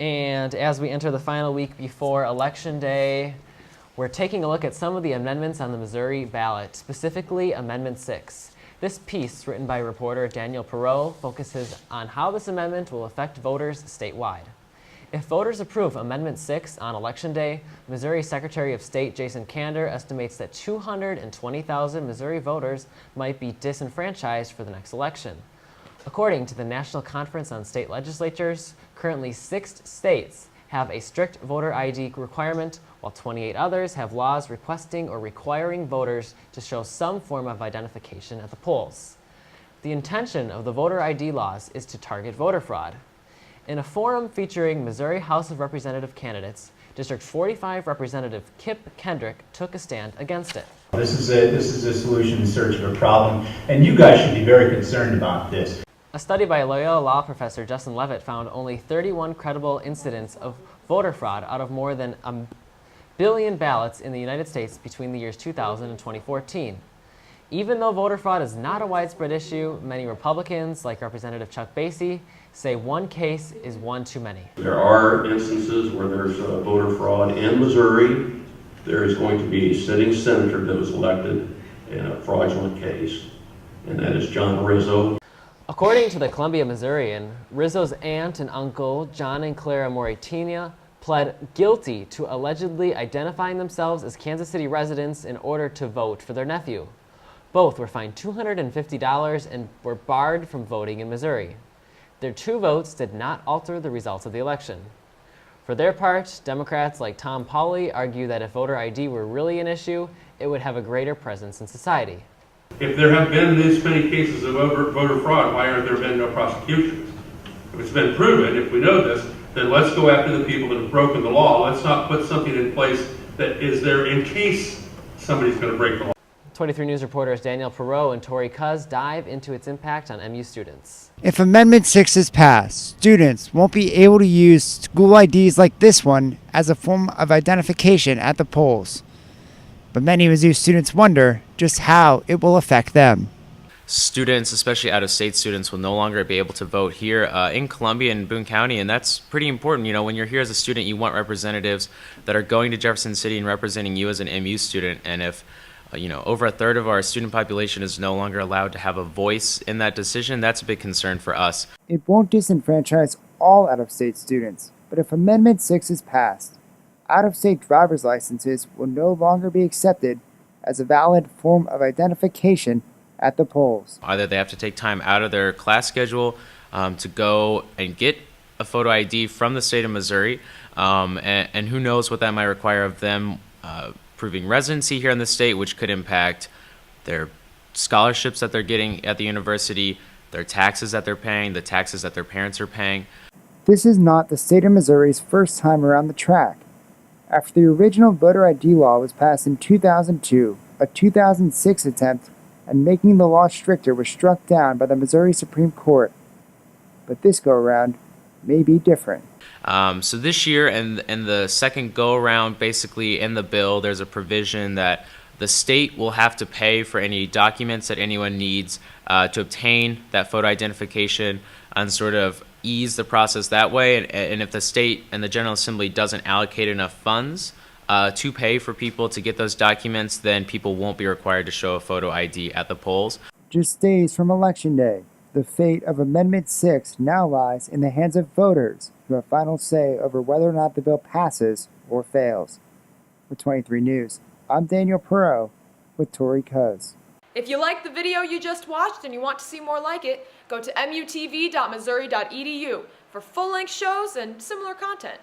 And as we enter the final week before Election Day, we're taking a look at some of the amendments on the Missouri ballot, specifically Amendment 6. This piece, written by reporter Daniel Perreault, focuses on how this amendment will affect voters statewide. If voters approve Amendment 6 on Election Day, Missouri Secretary of State Jason Kander estimates that 220,000 Missouri voters might be disenfranchised for the next election. According to the National Conference on State Legislatures, currently 6 states have a strict voter ID requirement, while 28 others have laws requesting or requiring voters to show some form of identification at the polls. The intention of the voter ID laws is to target voter fraud. In a forum featuring Missouri House of Representative candidates, District 45 Representative Kip Kendrick took a stand against it. This is a solution in search of a problem, and you guys should be very concerned about this. A study by Loyola law professor Justin Levitt found only 31 credible incidents of voter fraud out of more than 1 billion ballots in the United States between the years 2000 and 2014. Even though voter fraud is not a widespread issue, many Republicans, like Representative Chuck Basie, say one case is one too many. There are instances where there's voter fraud in Missouri. There is going to be a sitting senator that was elected in a fraudulent case, and that is John Rizzo. According to the Columbia Missourian, Rizzo's aunt and uncle, John and Clara Moritania, pled guilty to allegedly identifying themselves as Kansas City residents in order to vote for their nephew. Both were fined $250 and were barred from voting in Missouri. Their 2 votes did not alter the results of the election. For their part, Democrats like Tom Pauley argue that if voter ID were really an issue, it would have a greater presence in society. If there have been this many cases of voter fraud, why have there been no prosecutions? If it's been proven, if we know this, then let's go after the people that have broken the law. Let's not put something in place that is there in case somebody's going to break the law. 23 News reporters Daniel Perreault and Tori Cuz dive into its impact on MU students. If Amendment 6 is passed, students won't be able to use school IDs like this one as a form of identification at the polls. But many Mizzou students wonder just how it will affect them. Students, especially out-of-state students, will no longer be able to vote here in Columbia and Boone County, and that's pretty important. You know, when you're here as a student, you want representatives that are going to Jefferson City and representing you as an MU student, and if over a third of our student population is no longer allowed to have a voice in that decision, that's a big concern for us. It won't disenfranchise all out-of-state students, but if Amendment 6 is passed, out-of-state driver's licenses will no longer be accepted as a valid form of identification at the polls. Either they have to take time out of their class schedule to go and get a photo ID from the state of Missouri, and who knows what that might require of them proving residency here in the state, which could impact their scholarships that they're getting at the university, their taxes that they're paying, the taxes that their parents are paying. This is not the state of Missouri's first time around the track. After the original voter ID law was passed in 2002, a 2006 attempt at making the law stricter was struck down by the Missouri Supreme Court. But this go-around may be different. So this year and the second go-around, basically in the bill, there's a provision that the state will have to pay for any documents that anyone needs to obtain that photo identification and sort of ease the process that way. And if the state and the General Assembly doesn't allocate enough funds to pay for people to get those documents, then people won't be required to show a photo ID at the polls. Just days from Election Day, the fate of Amendment 6 now lies in the hands of voters who have final say over whether or not the bill passes or fails. For 23 News, I'm Daniel Perreault with Tori Cuz. If you liked the video you just watched and you want to see more like it, go to mutv.missouri.edu for full-length shows and similar content.